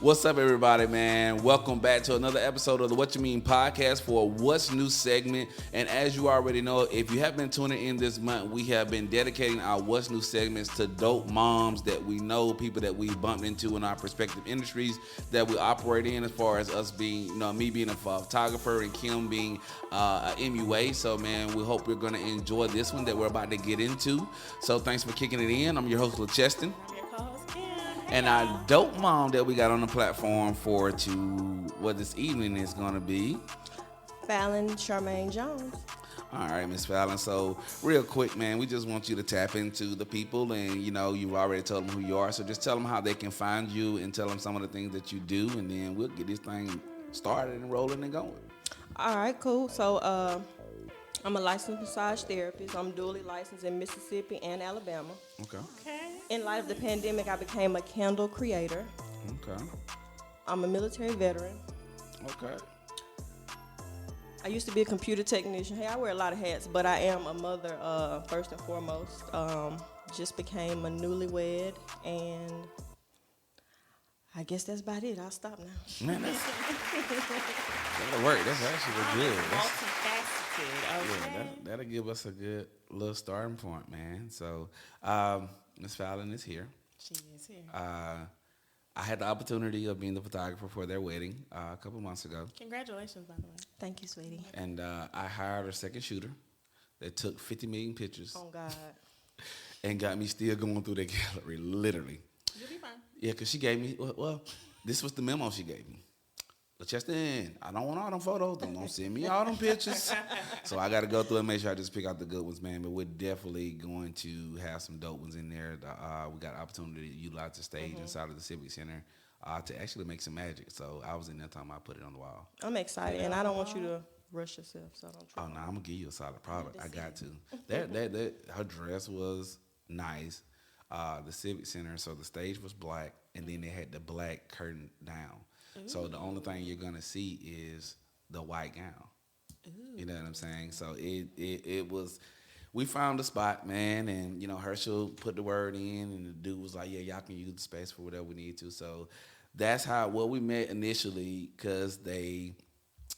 What's up, everybody, man? Welcome back to another episode of the What You Mean Podcast for a What's New segment. And as you already know, if you have been tuning in this month, we have been dedicating our What's New segments to dope moms that we know, people that we bumped into in our respective industries that we operate in, as far as us being, me being a photographer and Kim being an MUA. So, man, we hope you're going to enjoy this one that we're about to get into. So, thanks for kicking it in. I'm your host, LaCheston. And our dope mom that we got on the platform for what this evening is going to be Cho Mean Jones. All right, Miss Falind. So real quick, man, we just want you to tap into the people, and you've already told them who you are. So just tell them how they can find you and tell them some of the things that you do, and then we'll get this thing started and rolling and going. All right, cool. So I'm a licensed massage therapist. I'm dually licensed in Mississippi and Alabama. Okay. In light of the pandemic, I became a candle creator. Okay. I'm a military veteran. Okay. I used to be a computer technician. Hey, I wear a lot of hats, but I am a mother first and foremost. Just became a newlywed, and I guess that's about it. I'll stop now. Man, that'll work. That's actually good. Multifaceted. Okay. Yeah, that'll give us a good little starting point, man. So, Miss Falind is here. She is here. I had the opportunity of being the photographer for their wedding a couple months ago. Congratulations, by the way. Thank you, sweetie. And I hired a second shooter that took 50 million pictures. Oh, God. And got me still going through their gallery, literally. You'll be fine. Yeah, because she gave me, this was the memo she gave me. LaCheston, I don't want all them photos. Don't send me all them pictures. So I got to go through and make sure I just pick out the good ones, man. But we're definitely going to have some dope ones in there. We got an opportunity to utilize the stage inside of the Civic Center to actually make some magic. So I was in there time I put it on the wall. I'm excited, and I don't want you to rush yourself, so don't try. Oh, no, I'm going to give you a solid product. I got to. That her dress was nice. The Civic Center, so the stage was black, and then they had the black curtain down. Ooh. So the only thing you're gonna see is the white gown. Ooh. You know what I'm saying? So it was. We found a spot, man, and Herschel put the word in, and the dude was like, "Yeah, y'all can use the space for whatever we need to." So that's how we met initially, because they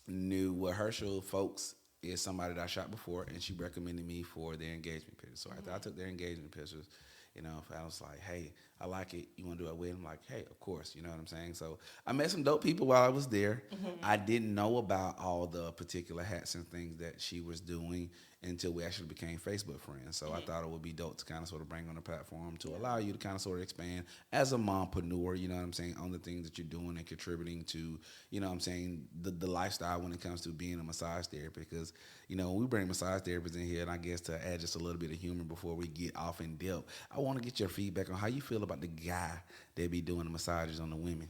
knew Herschel folks is somebody that I shot before, and she recommended me for their engagement pictures. So after I took their engagement pictures, I was like, hey, I like it. You want to do a wedding? I'm like, hey, of course. You know what I'm saying? So I met some dope people while I was there. Mm-hmm. I didn't know about all the particular hats and things that she was doing until we actually became Facebook friends. So I thought it would be dope to kind of sort of bring on the platform to allow you to kind of sort of expand as a mompreneur, you know what I'm saying, on the things that you're doing and contributing to, the lifestyle when it comes to being a massage therapist. Because, when we bring massage therapists in here, and I guess to add just a little bit of humor before we get off in depth, I want to get your feedback on how you feel about the guy that be doing the massages on the women.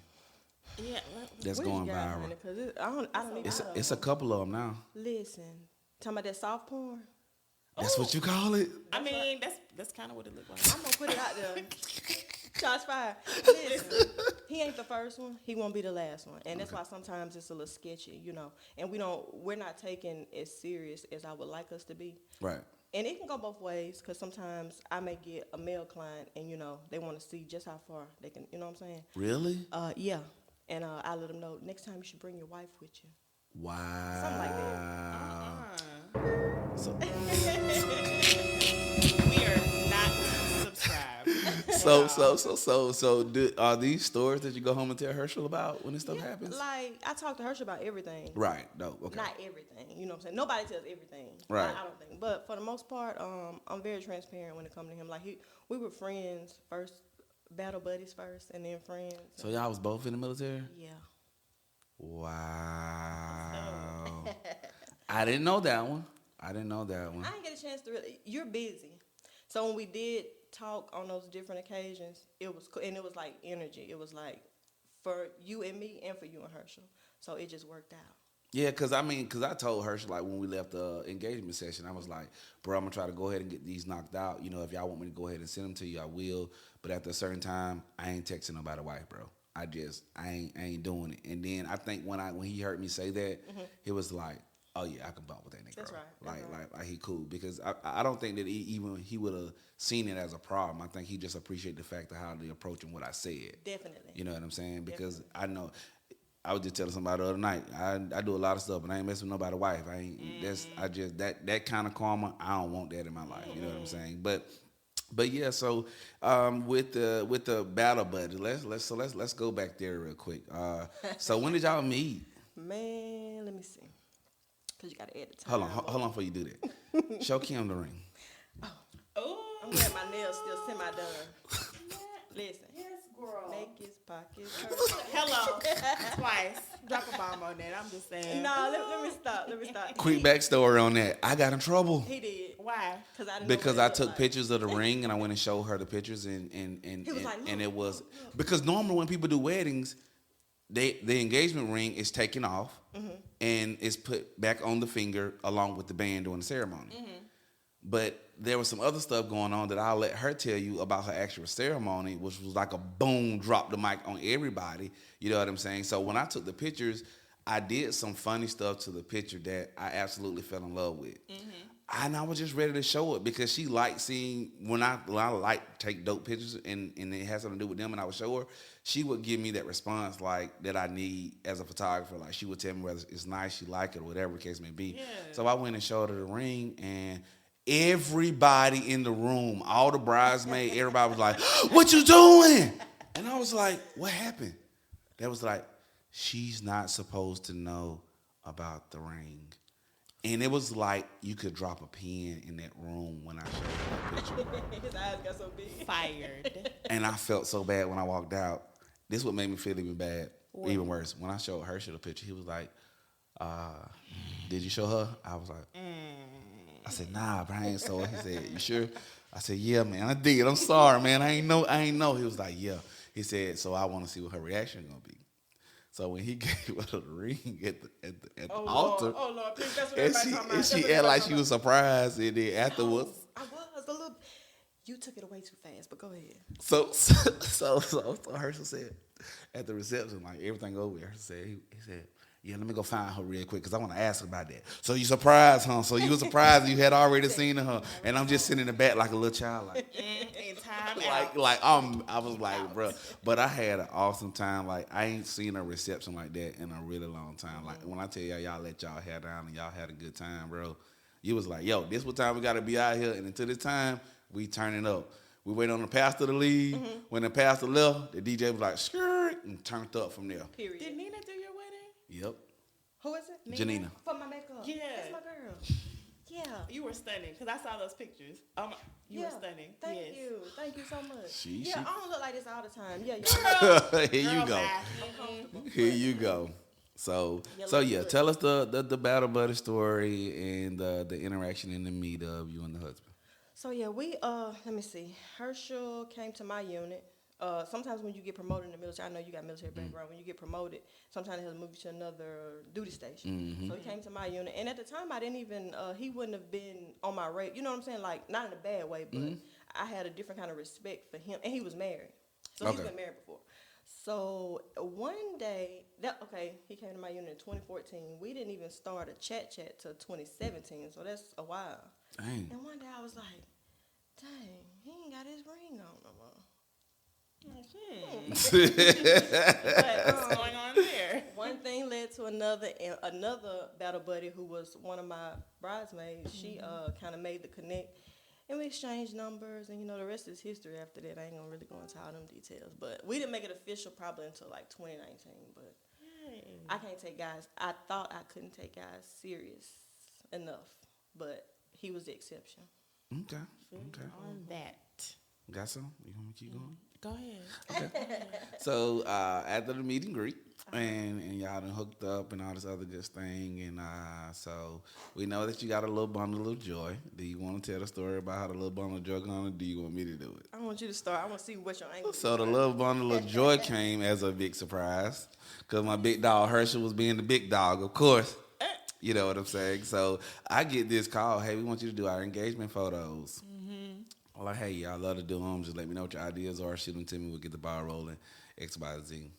Yeah, that's going viral. It's a couple of them now. Listen, talking about that soft porn. That's what you call it? I mean, that's kind of what it looked like. I'm going to put it out there. Shots fired. Listen, he ain't the first one. He won't be the last one. And that's why sometimes it's a little sketchy, And we're not taking as serious as I would like us to be. Right. And it can go both ways, because sometimes I may get a male client and, they want to see just how far they can, you know what I'm saying? Really? Yeah. And I let them know, next time you should bring your wife with you. Wow. Something like that. So we are not subscribed. Are these stories that you go home and tell Herschel about when this stuff happens? Like, I talk to Herschel about everything. Right. No. Okay. Not everything. You know what I'm saying? Nobody tells everything. Right. I don't think. But for the most part, I'm very transparent when it comes to him. Like, we were friends first, battle buddies first, and then friends. So y'all was both in the military? Yeah. Wow. I didn't know that one. I didn't get a chance to really. You're busy. So when we did talk on those different occasions, it was cool, and it was like energy. It was like for you and me and for you and Herschel. So it just worked out. Yeah, because I told Herschel, like, when we left the engagement session, I was like, bro, I'm going to try to go ahead and get these knocked out. If y'all want me to go ahead and send them to you, I will. But after a certain time, I ain't texting nobody wife, bro. I ain't doing it. And then I think when he heard me say that, it was like, oh yeah, I can bump with that nigga. That's right. That's Like he cool because I don't think that he would have seen it as a problem. I think he just appreciated the fact of how they approaching what I said. Definitely. You know what I'm saying? Because I know. I was just telling somebody the other night. I do a lot of stuff, but I ain't messing with nobody's wife. That kind of karma. I don't want that in my life. You know what I'm saying? But yeah. So with the battle buddy, let's go back there real quick. So when did y'all meet? Man, let me see. Cause you gotta add the time. Hold on before you do that. Show Kim the ring. Oh. I'm glad my nails still semi-done. Listen. Yes, girl. Make his pockets Hello. Twice. Drop a bomb on that. I'm just saying. No, let me stop. Quick backstory on that. I got in trouble. He did. Why? Because I took pictures of the ring and I went and showed her the pictures and was like, and look, it was look. because normally when people do weddings, the engagement ring is taken off and is put back on the finger along with the band during the ceremony. But there was some other stuff going on that I'll let her tell you about her actual ceremony, which was like a boom, drop the mic on everybody. You know what I'm saying? So when I took the pictures, I did some funny stuff to the picture that I absolutely fell in love with. And I was just ready to show it because she liked seeing when I like take dope pictures and it has something to do with them and I would show her, she would give me that response like that I need as a photographer. Like she would tell me whether it's nice, she like it or whatever the case may be. Yeah. So I went and showed her the ring and everybody in the room, all the bridesmaids, everybody was like, "What you doing?" And I was like, "What happened?" That was like, "She's not supposed to know about the ring." And it was like you could drop a pin in that room when I showed her that picture. His eyes got so big. Fired. And I felt so bad when I walked out. This is what made me feel even worse. When I showed Herschel the picture, he was like, "Did you show her?" I was like, I said, "Nah, Brian." So he said, "You sure?" I said, "Yeah, man, I did. I'm sorry, man. I ain't know. He was like, "Yeah." He said, "So I want to see what her reaction gonna be." So when he gave her the ring at the altar, Oh Lord, please, that's what and everybody talking about. she acted like she was surprised, and then afterwards, I was a little. You took it away too fast, but go ahead. so Herschel said at the reception, like everything over there, he said, "Yeah, let me go find her real quick because I want to ask her about that." So you surprised, huh? So you were surprised you had already seen her, and I'm just sitting in the back like a little child, like. In time out. I was like, bro, but I had an awesome time. Like I ain't seen a reception like that in a really long time. Like when I tell y'all let y'all hair down and y'all had a good time, bro. You was like, yo, this what time we gotta be out here, and until this time we turning up. We wait on the pastor to leave. When the pastor left, the DJ was like, skirt, and turned up from there. Period. Did Nina do your wedding? Yep, Who is it? Janina. For my makeup. Yeah. That's my girl. Yeah. You were stunning because I saw those pictures. You were stunning. Thank Yes. you. Thank you so much. She- I don't look like this all the time. Yeah, yeah. Here you Girl go. math. Here you go. So yeah, tell us the battle buddy story and the interaction in the meet of you and the husband. So yeah, we let me see. Herschel came to my unit. Sometimes when you get promoted in the military, I know you got military background. When you get promoted, sometimes they'll move you to another duty station. So he came to my unit, and at the time I didn't even he wouldn't have been on my rate. You know what I'm saying? Like not in a bad way, but I had a different kind of respect for him, and he was married, so he's been married before. So one day, he came to my unit in 2014. We didn't even start a chat till 2017, so that's a while. Dang. And one day I was like, dang, he ain't got his ring on no more. What's going on there? One thing led to another, and another battle buddy who was one of my bridesmaids, she kind of made the connect, and we exchanged numbers, and the rest is history after that. I ain't gonna really go into all them details, but we didn't make it official probably until like 2019, but I can't take guys, I thought I couldn't take guys serious enough, but he was the exception. Okay. On that. Got some? You want me to keep going? Go ahead. Okay. So after the meet and greet, and y'all done hooked up and all this other good thing, and so we know that you got a little bundle of joy. Do you want to tell the story about how the little bundle of joy gone, or do you want me to do it? I want you to start. I want to see what your angle is. So the little bundle of joy came as a big surprise, because my big dog Herschel was being the big dog, of course. You know what I'm saying? So I get this call, hey, we want you to do our engagement photos. I'm like, hey, y'all love to do them. Just let me know what your ideas are. Shoot them to me. We'll get the ball rolling. X, Y, Z.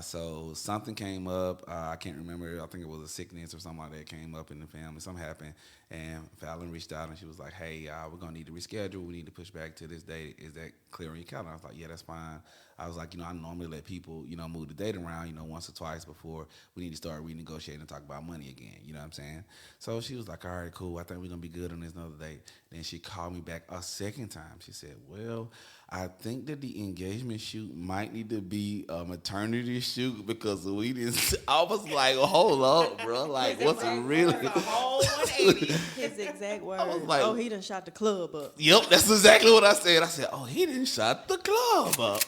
So something came up. I can't remember. I think it was a sickness or something like that came up in the family. Something happened, and Fallon reached out and she was like, "Hey, we're gonna need to reschedule. We need to push back to this date. Is that clear on your calendar?" I was like, "Yeah, that's fine." I was like, I normally let people, move the date around, once or twice before we need to start renegotiating and talk about money again. You know what I'm saying? So she was like, "All right, cool. I think we're gonna be good on this another date." Then she called me back a second time. She said, "Well, I think that the engagement shoot might need to be a maternity shoot because we didn't." I was like, "Hold up, bro. Like, what's it really?" A whole 180. His exact words. was like- "Oh, he done shot the club up." Yep, that's exactly what I said. I said, "Oh, he didn't shot the club up."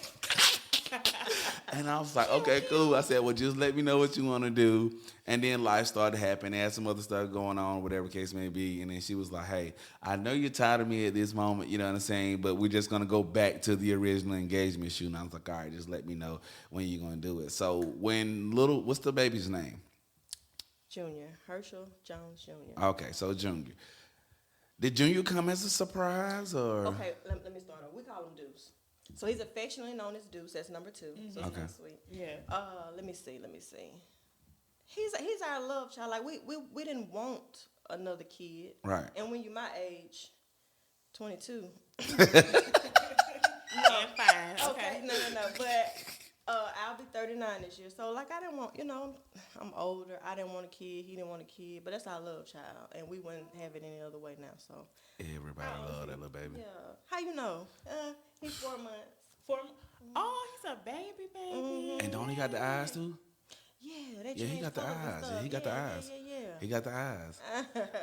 And I was like, "Okay, cool." I said, "Well, just let me know what you want to do." And then life started happening. Had some other stuff going on, whatever case may be. And then she was like, "Hey, I know you're tired of me at this moment, you know what I'm saying? But we're just going to go back to the original engagement shoot." And I was like, "All right, just let me know when you're going to do it." So what's the baby's name? Junior. Herschel Jones Jr. Okay, so Junior. Did Junior come as a surprise or? Okay, let me start off. We call him Deuce. So he's affectionately known as Deuce. That's number 2. So it's Okay. not sweet. Yeah. Let me see. He's our love child. Like we didn't want another kid. Right. And when you're my age, 22. And fine. Okay. No. But I'll be 39 this year. So like I didn't want, I'm older. I didn't want a kid. He didn't want a kid. But that's our love child, and we wouldn't have it any other way now. So. Everybody love that little baby. Yeah. How you know? He's 4 months. Oh, he's a baby. Mm-hmm. And don't he got the eyes too? Yeah, they Yeah, he got the changed colors and eyes. stuff. Yeah, he got the eyes. Yeah. He got the eyes.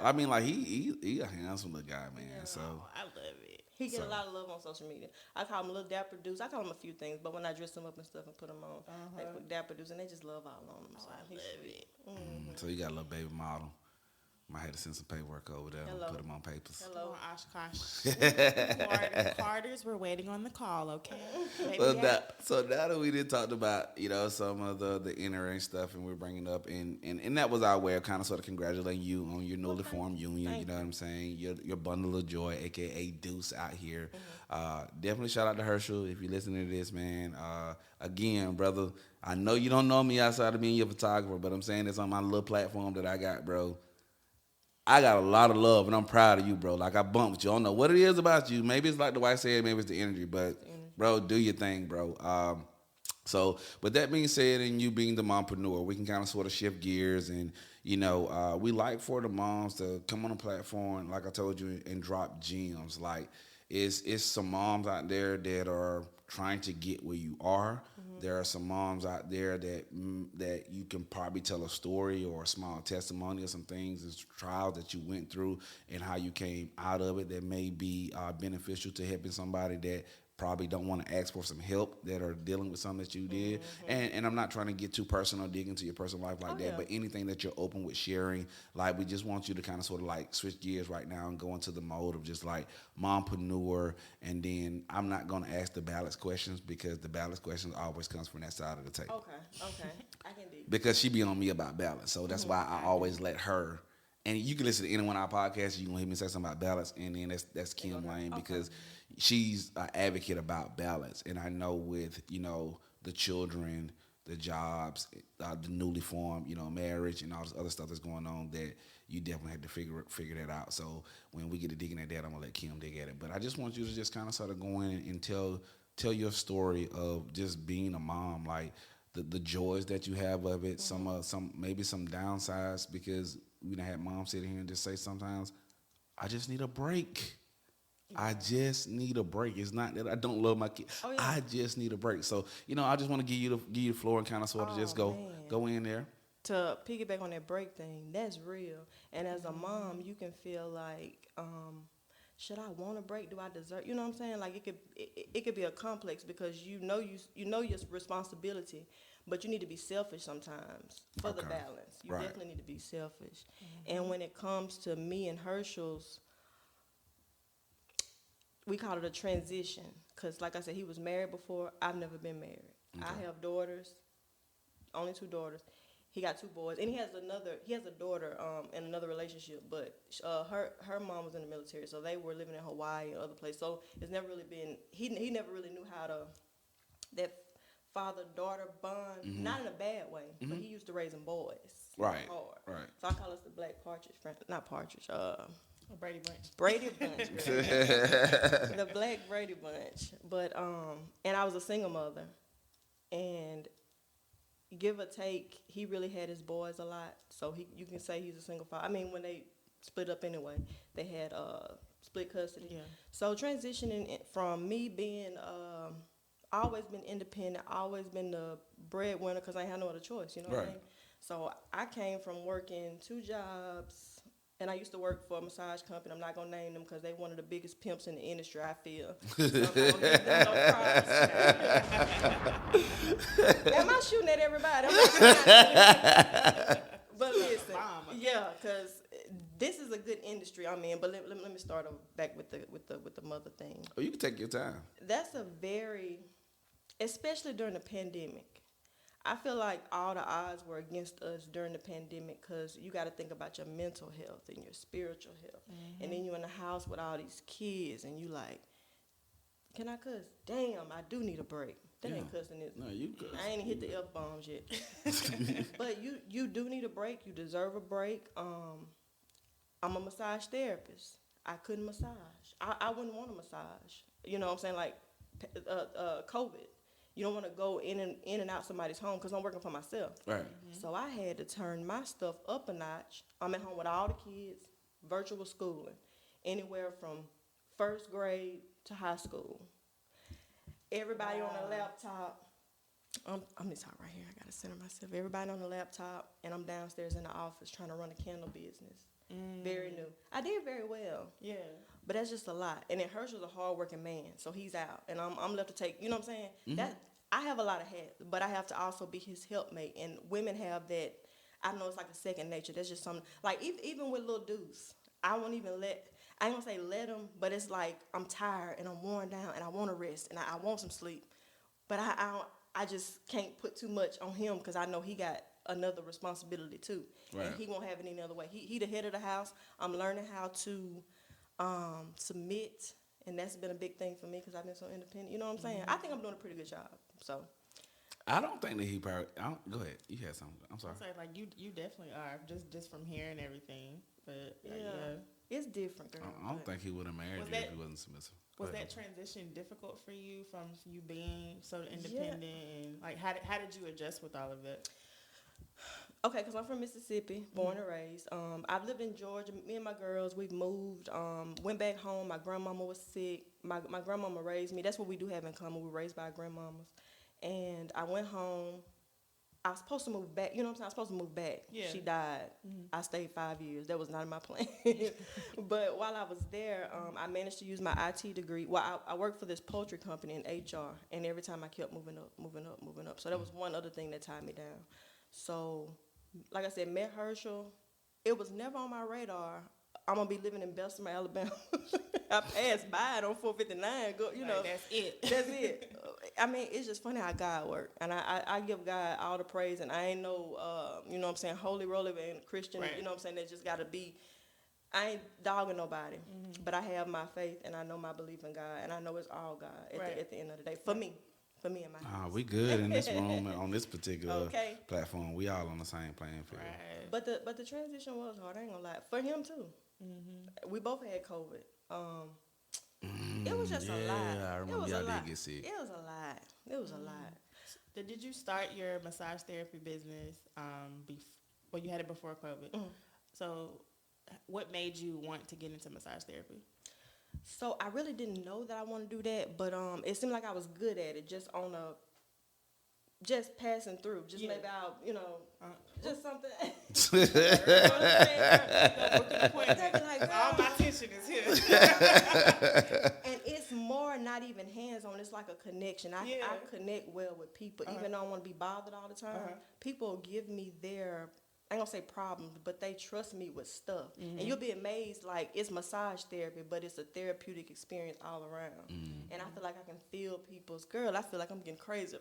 I mean, like he a handsome little guy, man. Yeah. So I love it. He get So- a lot of love on social media. I call him a little dapper dudes. I call him a few things, but when I dress him up and stuff and put him on, they put dapper dudes, and they just love all on him. So I he's love sweet. it. so you got a little baby model. Might have to send some paperwork over there Hello. and put him on papers. Hello. Oh, Oshkosh. Carters, we're waiting on the call, okay? Baby, So now that we did talk about some of the inner stuff, and we're bringing up, and that was our way of kind of sort of congratulating you on your newly formed union. You know what I'm saying? Your bundle of joy, aka Deuce, out here. Definitely shout out to Herschel if you're listening to this, man. Again, brother, I know you don't know me outside of being your photographer, but I'm saying this on my little platform that I got, bro. I got a lot of love, and I'm proud of you, bro. Like, I bumped you. I don't know what it is about you. Maybe it's like the wife said, maybe it's the energy, but, bro, do your thing, bro. So, with that being said, and you being the mompreneur, we can kind of sort of shift gears, and, we like for the moms to come on a platform, like I told you, and drop gems. Like, it's some moms out there that are trying to get where you are. There are some moms out there that you can probably tell a story or a small testimony of some things and trials that you went through and how you came out of it that may be beneficial to helping somebody that probably don't want to ask for some help, that are dealing with something that you did. And I'm not trying to get too personal, dig into your personal life like that, but anything that you're open with sharing, like, we just want you to kind of sort of like switch gears right now and go into the mode of just like mompreneur. And then I'm not going to ask the balance questions because the balance questions always comes from that side of the table. Okay. I can do. Because she be on me about balance. So that's why I always let her. And you can listen to any one of our podcasts. You can hear me say something about balance, and then that's Kim Lane because she's an advocate about balance. And I know with the children, the jobs, the newly formed marriage, and all this other stuff that's going on, that you definitely have to figure that out. So when we get to digging at that, I'm gonna let Kim dig at it. But I just want you to just kind of sort of go in and tell your story of just being a mom, like the joys that you have of it, some maybe some downsides, because we done had moms sit here and just say sometimes, I just need a break. I just need a break. It's not that I don't love my kid. I just need a break. So, I just want to give you the floor and kind of sort of just go in there. To piggyback on that break thing, that's real. And as a mom, you can feel like, should I want a break? Do I deserve? You know what I'm saying? Like it could be a complex because you know your responsibility, but you need to be selfish sometimes for the balance. You definitely need to be selfish. And when it comes to me and Herschel's, we call it a transition because, like I said, he was married before. I've never been married. I have daughters, only 2 daughters. He got 2 boys, and he has a daughter in another relationship, but her mom was in the military, so they were living in Hawaii and other places. So it's never really been he never really knew how to that father-daughter bond, not in a bad way, but he used to raising boys. Right. Hard. Right. So I call us the Black Partridge, not Partridge. Brady Bunch. Brady Bunch. The Black Brady Bunch. But and I was a single mother, and give or take, he really had his boys a lot. So you can say he's a single father. I mean, when they split up anyway, they had split custody. Yeah. So transitioning from me being always been independent, always been the breadwinner because I ain't had no other choice. You know what I mean? So I came from working 2 jobs, and I used to work for a massage company. I'm not gonna name them because they one of the biggest pimps in the industry. I feel. So I'm not gonna give them no props. Am I shooting at everybody? But listen, yeah, because this is a good industry I'm in. But let me start back with the mother thing. Oh, you can take your time. That's a very, especially during the pandemic. I feel like all the odds were against us during the pandemic because you got to think about your mental health and your spiritual health. And then you're in the house with all these kids and you like, can I cuss? Damn, I do need a break. That ain't cussing, is it? No, you cuss. I ain't hit the F-bombs yet. But you do need a break. You deserve a break. I'm a massage therapist. I couldn't massage. I wouldn't want a massage. You know what I'm saying? Like COVID. You don't want to go in and out somebody's home because I'm working for myself. Right. So I had to turn my stuff up a notch. I'm at home with all the kids, virtual schooling, anywhere from 1st grade to high school. Everybody on a laptop. I'm this hot right here. I got to center myself. Everybody on the laptop, and I'm downstairs in the office trying to run a candle business. Very new. I did very well. Yeah. But that's just a lot. And then Herschel's a hard-working man, so he's out. And I'm left to take, you know what I'm saying? That I have a lot of hats, but I have to also be his helpmate. And women have that, I know it's like a second nature. That's just something, like even with Lil Deuce, I won't even I ain't gonna say let him, but it's like I'm tired and I'm worn down and I want to rest and I want some sleep. But I just can't put too much on him because I know he got another responsibility too. Right. And he won't have it any other way. He the head of the house. I'm learning how to submit, and that's been a big thing for me because I've been so independent. You know what I'm saying? I think I'm doing a pretty good job. So I don't think that he probably. Go ahead. You had something. I'm sorry. I say like you definitely are just from hearing everything, but yeah. It's different, girl. I don't think he would have married you if he wasn't submissive. Was that transition difficult for you from you being so independent and like how did you adjust with all of that? Okay, because I'm from Mississippi, born and raised. I've lived in Georgia. Me and my girls, we've moved. Went back home. My grandmama was sick. My grandmama raised me. That's what we do have in common. We were raised by our grandmamas. And I went home. I was supposed to move back. You know what I'm saying? I was supposed to move back. Yeah. She died. I stayed 5 years. That was not in my plan. But while I was there, I managed to use my IT degree. Well, I worked for this poultry company in HR, and every time I kept moving up. So that was one other thing that tied me down. So, like I said, met Herschel. It was never on my radar. I'm gonna be living in Bessemer, Alabama. I passed by it on 459. You know, that's it. That's it. I mean, it's just funny how God works, and I give God all the praise. And I ain't no, you know what I'm saying, holy roller and Christian. Right. You know what I'm saying. That just gotta be. I ain't dogging nobody, but I have my faith and I know my belief in God, and I know it's all God at the end of the day for me. For me and my house. We good in this room on this particular platform. We all on the same playing field. Right. But the transition was hard. I ain't gonna lie. For him too. We both had COVID. It was just a lot. Yeah, I remember y'all did get sick. It was a lot. It was a lot. So did you start your massage therapy business? Well, you had it before COVID. So, what made you want to get into massage therapy? So I really didn't know that I wanted to do that, but it seemed like I was good at it, just passing through. Just maybe I'll, just something. All my attention is here. And it's more not even hands-on. It's like a connection. I connect well with people, even though I want to be bothered all the time. People give me their, I ain't gonna say problems, but they trust me with stuff. And you'll be amazed, like, it's massage therapy, but it's a therapeutic experience all around. And I feel like I can feel people's, I feel like I'm getting crazy.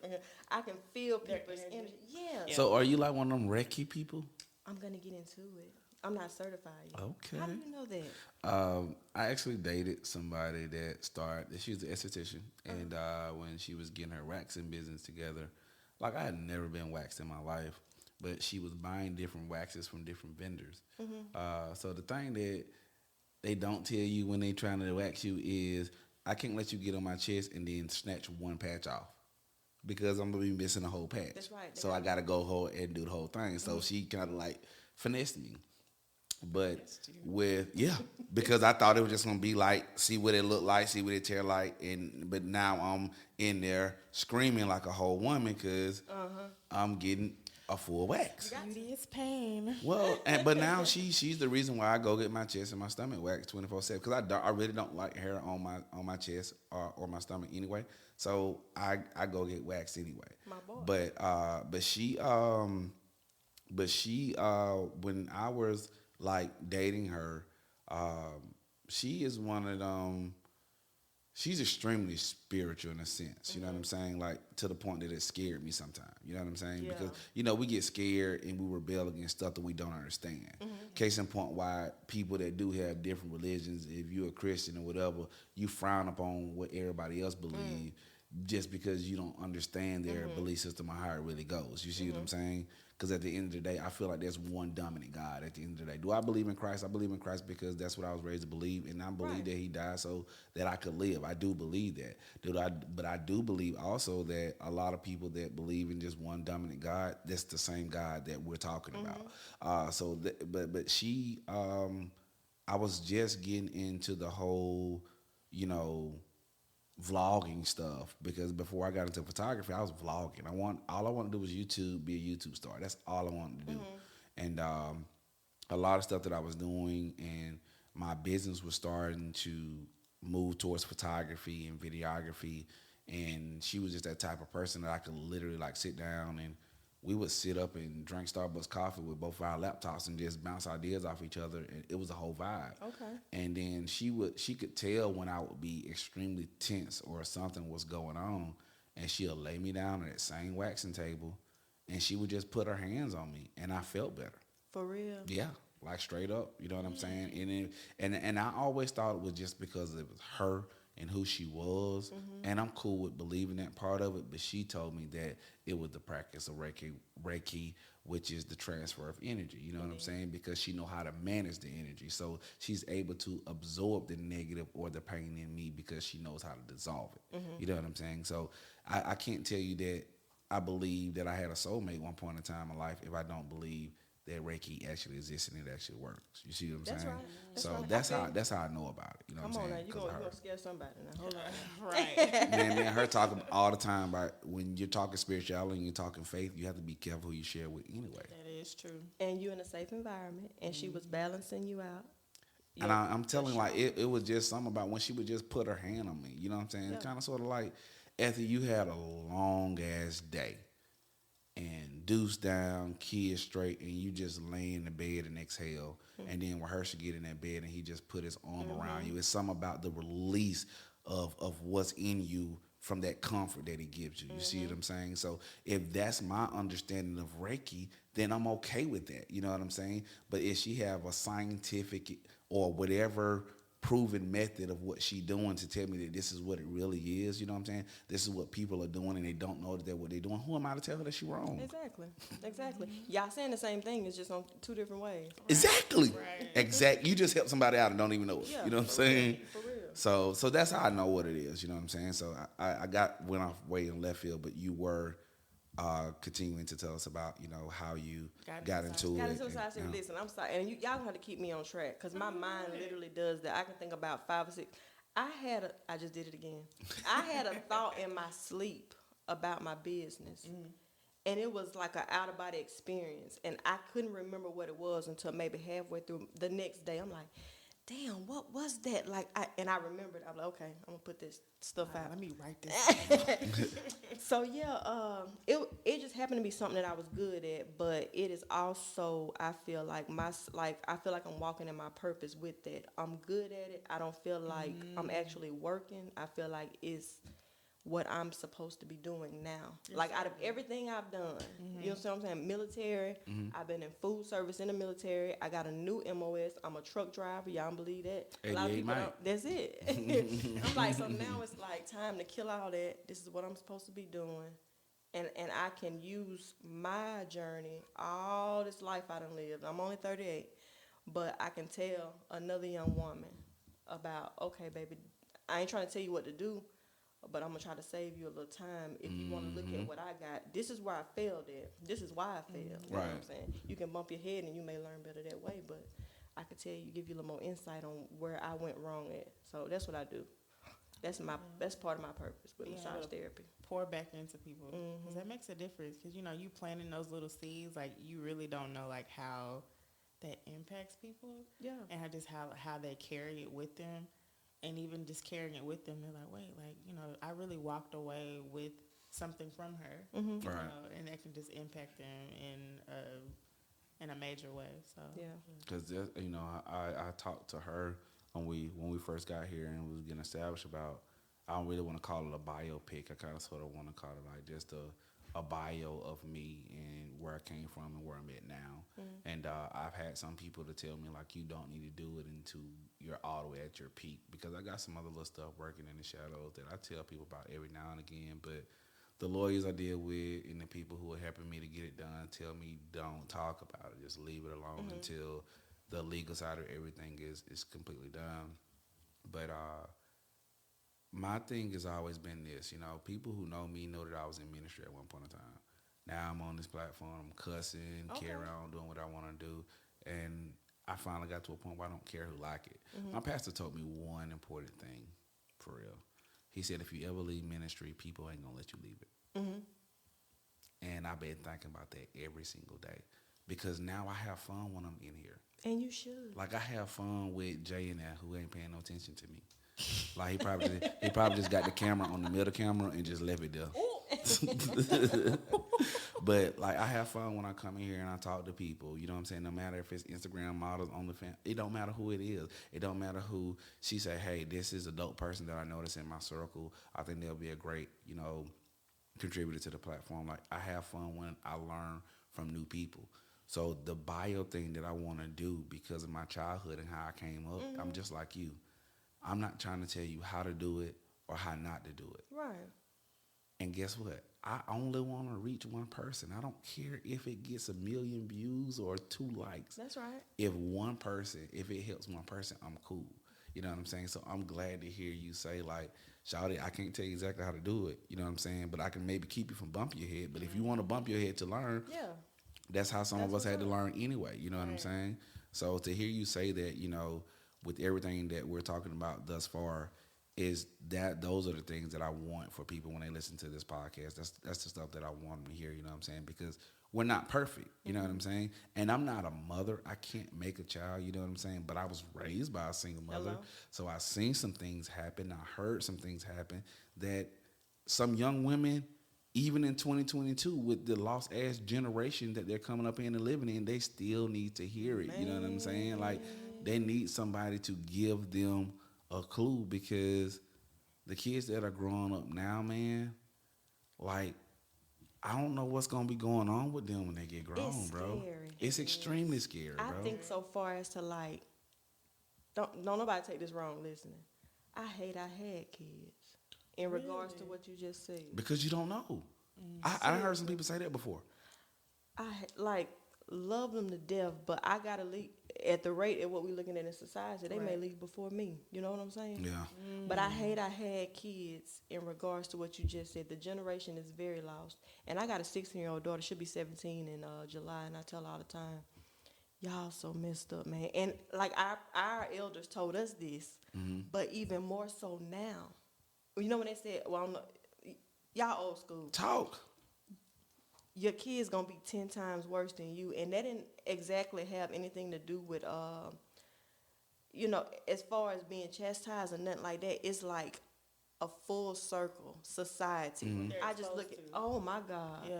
I can feel people's energy. Yeah. So are you like one of them Reiki people? I'm gonna get into it. I'm not certified yet. Okay. How do you know that? I actually dated somebody that she was an esthetician, and when she was getting her waxing business together, like I had never been waxed in my life, but she was buying different waxes from different vendors. So the thing that they don't tell you when they trying to wax you is I can't let you get on my chest and then snatch one patch off because I'm gonna be missing a whole patch. That's right. So I gotta go whole and do the whole thing. So she kind of like finessed me. But because I thought it was just gonna be like, see what it looked like, see what it tear like, but now I'm in there screaming like a whole woman because I'm getting a full wax. Beauty is pain. Well, but now she's the reason why I go get my chest and my stomach waxed 24/7 because I really don't like hair on my chest or my stomach anyway. So I go get waxed anyway. My boy. But she when I was like dating her, she is one of them. She's extremely spiritual in a sense, you know what I'm saying? Like to the point that it scared me sometimes, you know what I'm saying? Yeah. Because we get scared and we rebel against stuff that we don't understand. Case in point, why people that do have different religions, if you're a Christian or whatever, you frown upon what everybody else believes just because you don't understand their belief system or how it really goes. You see what I'm saying? Because at the end of the day, I feel like there's one dominant God at the end of the day. Do I believe in Christ? I believe in Christ because that's what I was raised to believe, and I believe that he died so that I could live. I do believe that. But I do believe also that a lot of people that believe in just one dominant God, that's the same God that we're talking about. But she, I was just getting into the whole, vlogging stuff because before I got into photography, I was vlogging. All I wanted to do was be a YouTube star. That's all I wanted to do. And a lot of stuff that I was doing and my business was starting to move towards photography and videography. And she was just that type of person that I could literally like sit down and we would sit up and drink Starbucks coffee with both our laptops and just bounce ideas off each other, and it was a whole vibe. Okay. And then she could tell when I would be extremely tense or something was going on, and she'll lay me down at that same waxing table, and she would just put her hands on me, and I felt better. For real? Yeah, like straight up. You know what I'm saying? And I always thought it was just because it was her and who she was, and I'm cool with believing that part of it, but she told me that it was the practice of Reiki, which is the transfer of energy, you know what I'm saying, because she know how to manage the energy, so she's able to absorb the negative or the pain in me because she knows how to dissolve it, you know what I'm saying, so I can't tell you that I believe that I had a soulmate at one point in time in life if I don't believe that Reiki actually exists and it actually works. You see what I'm saying? Right. That's how I know about it. You know what I'm saying? Come on now, you're gonna scare somebody now. Hold on. Right. Man, her talking all the time about when you're talking spirituality and you're talking faith, you have to be careful who you share with anyway. That is true. And you're in a safe environment, and she was balancing you out. And I'm telling like it was just something about when she would just put her hand on me. You know what I'm saying? Yeah. Kind of sort of like after you had a long ass day and deuce down, kids straight, and you just lay in the bed and exhale. And then when Hershey get in that bed and he just put his arm around you, it's something about the release of what's in you from that comfort that he gives you. You see what I'm saying? So if that's my understanding of Reiki, then I'm okay with that. You know what I'm saying? But if she have a scientific or whatever proven method of what she doing to tell me that this is what it really is, you know what I'm saying? This is what people are doing and they don't know that that's what they're doing. Who am I to tell her that she wrong? Exactly. Y'all saying the same thing, it's just on two different ways. Exactly. Right. Exactly. You just help somebody out and don't even know it. Yeah, you know what I'm saying? For real. So that's how I know what it is, you know what I'm saying? So I went off way in left field, but you were continuing to tell us about, how you got into it. Listen, I'm sorry, and y'all gonna have to keep me on track because my mind literally does that. I can think about 5 or 6. I just did it again. I had a thought in my sleep about my business, and it was like an out of body experience, and I couldn't remember what it was until maybe halfway through the next day. I'm like, damn, what was that? And I remembered. I'm like, okay, I'm gonna put this stuff out. Let me write this. So yeah, it just happened to be something that I was good at, but it is also, I feel like I'm walking in my purpose with that. I'm good at it. I don't feel like I'm actually working. I feel like it's what I'm supposed to be doing now. Like out of everything I've done, you know what I'm saying? Military, I've been in food service in the military. I got a new MOS. I'm a truck driver. Y'all don't believe that? A lot of people don't. That's it. I'm like, so now it's like time to kill all that. This is what I'm supposed to be doing. and I can use my journey, all this life I done lived. I'm only 38, but I can tell another young woman about, okay, baby, I ain't trying to tell you what to do, but I'm going to try to save you a little time. If you want to look at what I got, this is where I failed at. This is why I failed. You know what I'm saying? You can bump your head and you may learn better that way, but I could tell you, give you a little more insight on where I went wrong at. So that's what I do. That's part of my purpose with massage therapy. Pour back into people, because that makes a difference. Because you planting those little seeds, like you really don't know like how that impacts people. Yeah. And how they carry it with them, and even just carrying it with them, they're like, wait, like I really walked away with something from her, Right? And that can just impact them in a major way. So yeah, Because I talked to her when we first got here and was getting established about. I don't really want to call it a biopic. I kind of sort of want to call it like just a bio of me and where I came from and where I'm at now. And I've had some people to tell me like, you don't need to do it until you're all the way at your peak, because I got some other little stuff working in the shadows that I tell people about every now and again. But the lawyers I deal with and the people who are helping me to get it done tell me don't talk about it. Just leave it alone until the legal side of everything is completely done. But my thing has always been this, people who know me know that I was in ministry at one point in time. Now I'm on this platform, I'm cussing, carrying on, doing what I want to do. And I finally got to a point where I don't care who like it. My pastor told me one important thing, for real. He said, if you ever leave ministry, people ain't going to let you leave it. And I've been thinking about that every single day, because now I have fun when I'm in here. and you should. Like, I have fun with Jay and that, who ain't paying no attention to me. Like, he probably just got the camera on the middle camera and just left it there. But like, I have fun when I come in here and I talk to people. You know what I'm saying? No matter if it's Instagram models, OnlyFans, it don't matter who it is. It don't matter who. She say, hey, this is a dope person that I notice in my circle. I think they'll be a great, contributor to the platform. Like, I have fun when I learn from new people. So the bio thing that I want to do, because of my childhood and how I came up, I'm just like you. I'm not trying to tell you how to do it or how not to do it. Right. And guess what? I only want to reach one person. I don't care if it gets 1 million views or 2 likes. That's right. If it helps one person, I'm cool. You know what I'm saying? So I'm glad to hear you say, like, Shawty, I can't tell you exactly how to do it. You know what I'm saying? But I can maybe keep you from bumping your head. But if you want to bump your head to learn, that's how some of us had to learn anyway. You know what I'm saying? So to hear you say that, with everything that we're talking about thus far, is that those are the things that I want for people when they listen to this podcast. That's the stuff that I want them to hear, you know what I'm saying? Because we're not perfect, you know what I'm saying? And I'm not a mother. I can't make a child, you know what I'm saying? But I was raised by a single mother. So I seen some things happen. I heard some things happen that some young women, even in 2022, with the lost ass generation that they're coming up in and living in, they still need to hear it. You know what I'm saying? Like, they need somebody to give them a clue, because the kids that are growing up now, man, like, I don't know what's gonna be going on with them when they get grown, It's bro. scary. It's extremely scary, bro. I think so far as to, like, don't nobody take this wrong listening. I hate I had kids in regards to what you just said. Because you don't know. I heard some people say that before. I love them to death, but I gotta leave at the rate at what we're looking at in society. They may leave before me. You know what I'm saying? Yeah. But I hate I had kids in regards to what you just said. The generation is very lost. And I got a 16-year-old daughter. She'll be 17 in July, and I tell her all the time, y'all so messed up, man. And like our elders told us this, but even more so now. You know when they said, y'all old school. Talk. Your kid's gonna be 10 times worse than you, and that didn't exactly have anything to do with as far as being chastised or nothing like that. It's like a full circle society. I just look at, oh my God,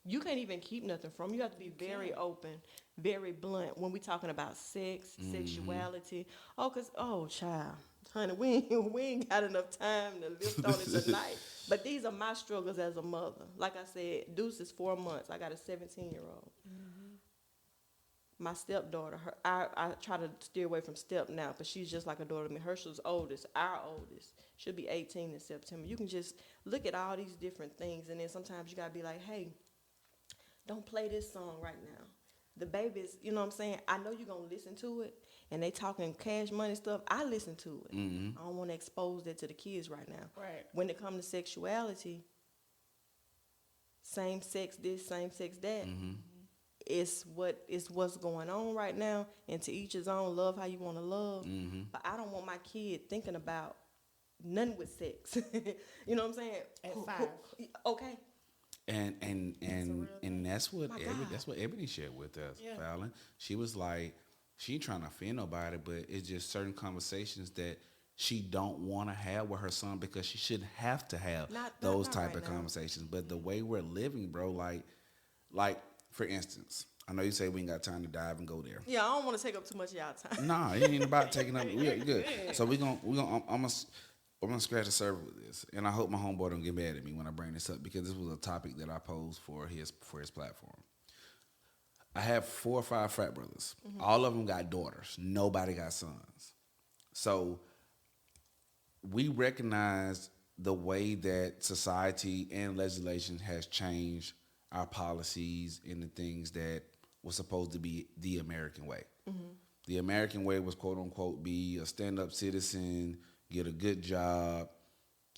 you can't even keep nothing from you. Have to be very open, very blunt when we talking about sex, sexuality. Child, honey, we ain't got enough time to lift on it tonight. But these are my struggles as a mother. Like I said, Deuce is 4 months. I got a 17-year-old. my stepdaughter, I try to steer away from step now, but she's just like a daughter to me. Herschel's oldest, our oldest. She'll be 18 in September. You can just look at all these different things, and then sometimes you gotta be like, hey, don't play this song right now. The babies, you know what I'm saying? I know you're gonna listen to it, and they talking cash money stuff. I listen to it. Mm-hmm. I don't want to expose that to the kids right now. Right. When it comes to sexuality, same sex this, same sex that. Mm-hmm. It's what's going on right now, and to each his own. Love how you want to love, Mm-hmm. but I don't want my kid thinking about nothing with sex. You know what I'm saying? At 5. Okay. And that's what My that's God. what Ebony shared with us, Yeah. Fallon. She was like, she ain't trying to offend nobody, but it's just certain conversations that she don't want to have with her son because she shouldn't have to have Not those right type of now. conversations. But the way we're living, bro, like for instance, I know you say we ain't got time to dive and go there. Yeah, I don't want to take up too much of y'all time. Nah, it ain't about taking up. We are good. So I'm gonna scratch the surface with this, and I hope my homeboy don't get mad at me when I bring this up because this was a topic that I posed for his platform. I have 4 or 5 frat brothers. Mm-hmm. All of them got daughters. Nobody got sons. So we recognize the way that society and legislation has changed our policies and the things that were supposed to be the American way. Mm-hmm. The American way was, quote unquote, be a stand-up citizen, get a good job,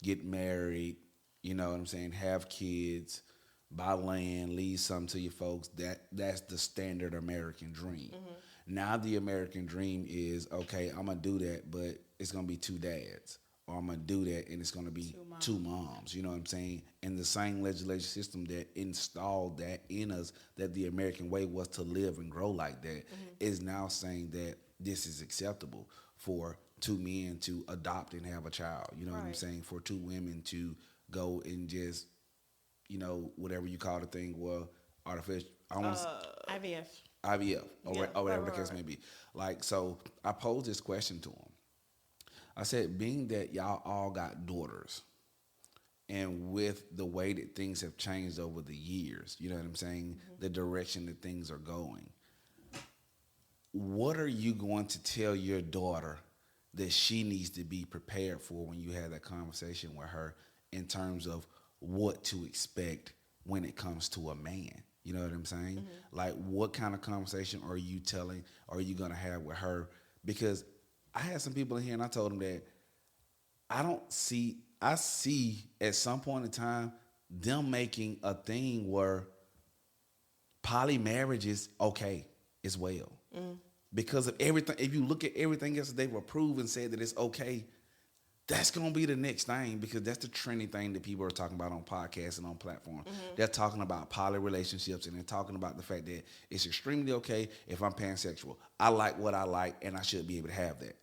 get married, you know what I'm saying, have kids, buy land, leave something to your folks. That's the standard American dream. Mm-hmm. Now the American dream is, okay, I'm going to do that, but it's going to be 2 dads. Or I'm going to do that, and it's going to be 2 moms. You know what I'm saying? And the same legislation system that installed that in us, that the American way was to live and grow like that, is now saying that this is acceptable for 2 men to adopt and have a child. You know what I'm Right. saying? For 2 women to go and just, you know, whatever you call the thing, well, artificial. I want IVF. IVF or, Yeah, or whatever right, the case right. may be. Like, so I posed this question to him. I said, being that y'all all got daughters, and with the way that things have changed over the years, you know what I'm saying, the direction that things are going, what are you going to tell your daughter that she needs to be prepared for when you have that conversation with her in terms of what to expect when it comes to a man? You know what I'm saying? Like, what kind of conversation are you going to have with her? Because I had some people in here and I told them that I see at some point in time them making a thing where poly marriage is okay as well. Because of everything, if you look at everything else they've approved and said that it's okay, that's going to be the next thing, because that's the trendy thing that people are talking about on podcasts and on platforms. They're talking about poly relationships, and they're talking about the fact that it's extremely okay if I'm pansexual. I like what I like, and I should be able to have that.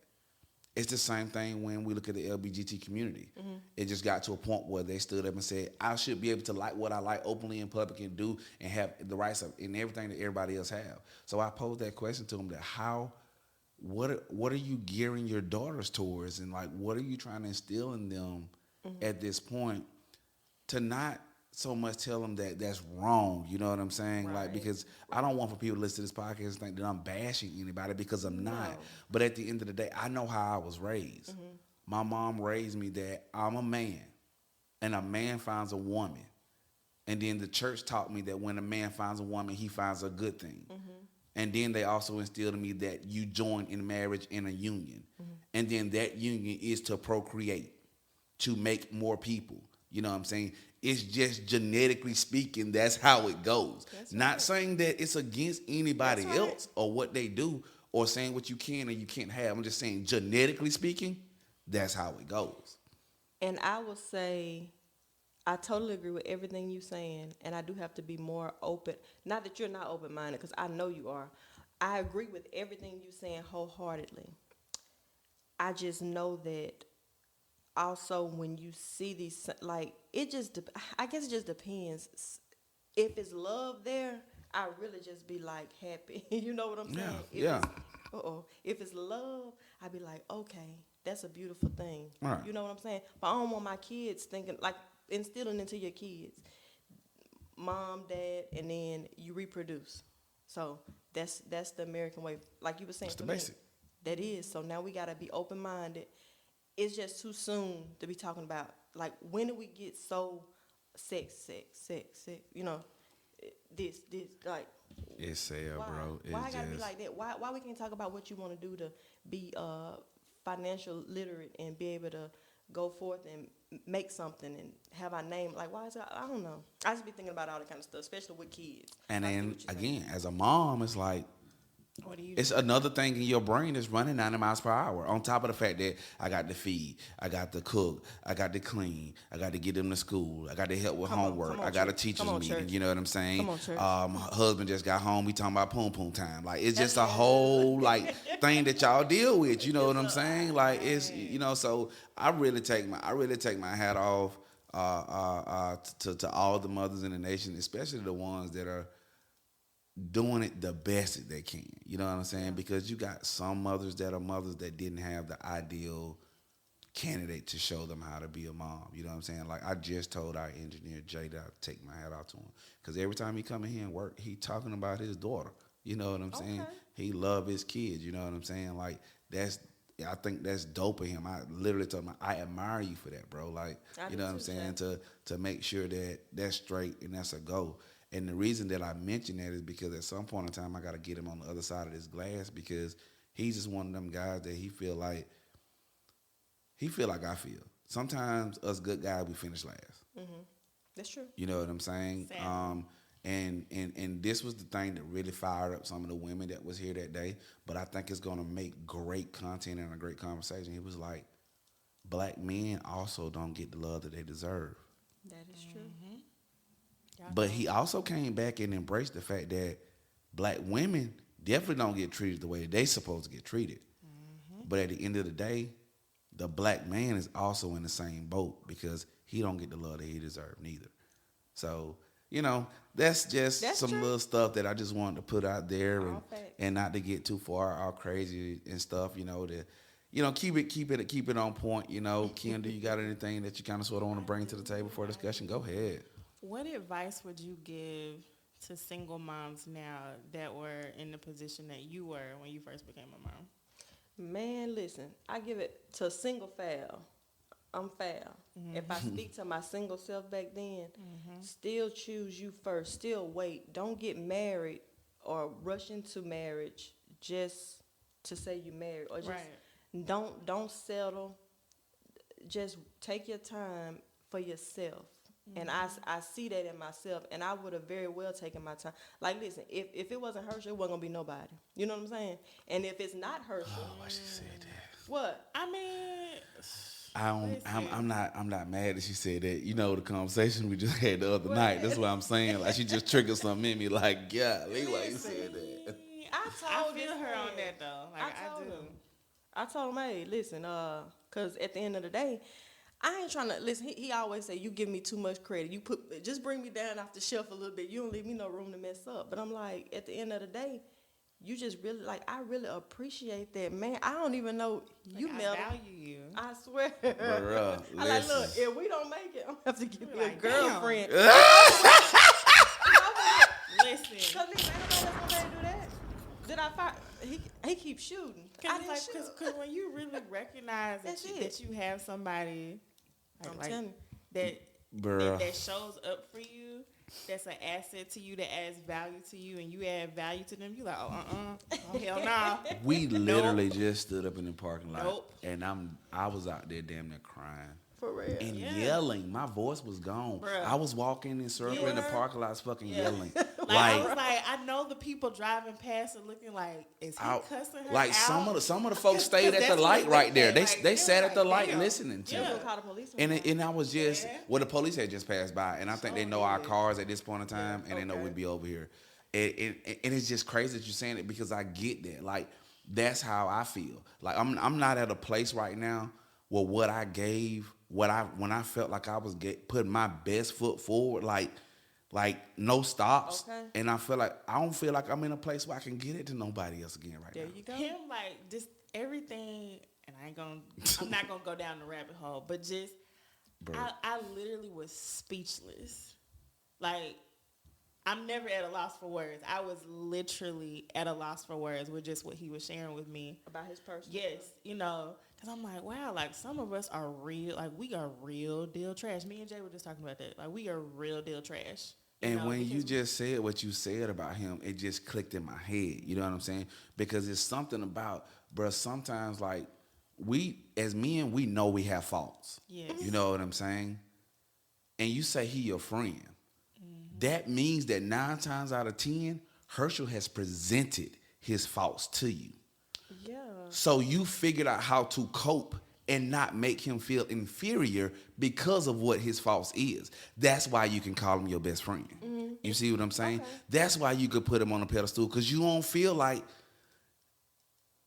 It's the same thing when we look at the LGBT community. It just got to a point where they stood up and said, I should be able to like what I like openly in public and do and have the rights of and everything that everybody else have. So I posed that question to them, that what are you gearing your daughters towards, and like what are you trying to instill in them at this point, to not so much tell them that that's wrong, you know what I'm saying? Right. Like, because I don't want for people to listen to this podcast and think that I'm bashing anybody, because I'm not. But at the end of the day, I know how I was raised. My mom raised me that I'm a man, and a man finds a woman. And then the church taught me that when a man finds a woman, he finds a good thing. And then they also instilled in me that you join in marriage in a union. And then that union is to procreate, to make more people. You know what I'm saying? It's just genetically speaking, that's how it goes. That's Not right. saying that it's against anybody That's right. else or what they do, or saying what you can or you can't have. I'm just saying, genetically speaking, that's how it goes. And I will say, I totally agree with everything you're saying, and I do have to be more open. Not that you're not open-minded, because I know you are. I agree with everything you're saying wholeheartedly. I just know that also when you see these, like, I guess it just depends. If it's love there, I really just be like happy. You know what I'm saying? Yeah, If it's love, I be like, okay, that's a beautiful thing. Right. You know what I'm saying? But I don't want my kids thinking, like, instilling into your kids, mom, dad, and then you reproduce. So that's the American way. Like you were saying, It's the for me, basic. that is. So now we gotta be open minded. It's just too soon to be talking about like when do we get so sex. You know, this like. It's sad, Why? bro. It's Why I gotta just, be like that? Why we can't talk about what you want to do to be financial literate and be able to go forth and make something and have our name? Like, why is that? I don't know. I just be thinking about all that kind of stuff, especially with kids. and I see then what you're saying. again, as a mom, it's like, What do you it's another thing in your brain that's running 90 miles per hour. On top of the fact that I got to feed, I got to cook, I got to clean, I got to get them to school, I got to help with homework, I got a teacher's meeting. You know what I'm saying? Come on, church. Husband just got home. We talking about poom time. Like, it's just a whole like thing that y'all deal with. You know what I'm saying? Like, it's, you know. So I really take my hat off to all the mothers in the nation, especially the ones that are doing it the best that they can. You know what I'm saying? Because you got some mothers that didn't have the ideal candidate to show them how to be a mom. You know what I'm saying? Like, I just told our engineer Jay that I'd take my hat off to him, because every time he come in here and work, he talking about his daughter. You know what I'm saying? He love his kids. You know what I'm saying? Like, I think that's dope of him. I literally told him, I admire you for that, bro. Like, you know what I'm saying? To make sure that that's straight and that's a go. And the reason that I mention that is because at some point in time, I got to get him on the other side of this glass, because he's just one of them guys that he feel like I feel. Sometimes us good guys, we finish last. Mm-hmm. That's true. You know what I'm saying? And this was the thing that really fired up some of the women that was here that day. But I think it's going to make great content and a great conversation. He was like, black men also don't get the love that they deserve. That is true. Mm-hmm. But he also came back and embraced the fact that black women definitely don't get treated the way they supposed to get treated. Mm-hmm. But at the end of the day, the black man is also in the same boat, because he don't get the love that he deserves neither. So, you know, that's some true. little stuff that I just wanted to put out there, and not to get too far all crazy and stuff, you know, keep it on point, you know. Kendra, you got anything that you kind of sort of want to bring to the table for discussion? Go ahead. What advice would you give to single moms now that were in the position that you were when you first became a mom? Man, listen, I give it to single foul. I'm foul. Mm-hmm. If I speak to my single self back then, still choose you first. Still wait. Don't get married or rush into marriage just to say you married, or just don't settle. Just take your time for yourself. And I see that in myself, and I would have very well taken my time. Like, listen, if it wasn't Herschel, it wasn't gonna be nobody. You know what I'm saying? And if it's not Herschel, why she said that? What? I mean, I'm not mad that she said that. You know, the conversation we just had the other night. That's what I'm saying. Like, she just triggered something in me. Like, yeah, why you said that? I feel her on that though. Like, I do. I told him, hey, listen, cause at the end of the day, I ain't trying to listen. He always say, you give me too much credit. Just bring me down off the shelf a little bit. You don't leave me no room to mess up. But I'm like, at the end of the day, you just really, like, I really appreciate that, man. I don't even know you I never value you. I swear. Bruh, I like, look, if we don't make it, I'm gonna have to get me a like, girlfriend. Listen. Cause listen, ain't nobody else gonna do that. Did I fire? He keeps shooting. Because when you really recognize that you have somebody that shows up for you, that's an asset to you, that adds value to you, and you add value to them, you like, oh hell no. We literally just stood up in the parking lot, and I was out there damn near crying. For real. And yelling. My voice was gone. Bruh. I was walking in circling the parking lots fucking yelling. I was like, I know the people driving past are looking like, is he cussing her like out? some of the folks stayed at the light right there. They sat at the light listening to it. Call the police. And I was just, the police had just passed by, and I think they know our cars at this point in time, and they know we'd be over here. And it's just crazy that you're saying it, because I get that. Like, that's how I feel. Like, I'm not at a place right now where what I gave, when I felt like I was putting my best foot forward, like no stops, and I don't feel like I'm in a place where I can get it to nobody else again right now. There you go. Him, like, just everything, and I'm not gonna go down the rabbit hole, but just I literally was speechless. Like, I'm never at a loss for words. I was literally at a loss for words with just what he was sharing with me. About his personal Yes, stuff. you know, because I'm like, wow, like some of us are real, like we are real deal trash. Me and Jay were just talking about that. Like we are real deal trash. And when you just said what you said about him, it just clicked in my head. You know what I'm saying? Because it's something about, bruh, sometimes like we, as men, we know we have faults. Yes. You know what I'm saying? And you say he your friend. That means that 9 times out of 10, Herschel has presented his faults to you. Yeah. So you figured out how to cope and not make him feel inferior because of what his faults is. That's why you can call him your best friend. Mm-hmm. You see what I'm saying? Okay. That's why you could put him on a pedestal, because you don't feel like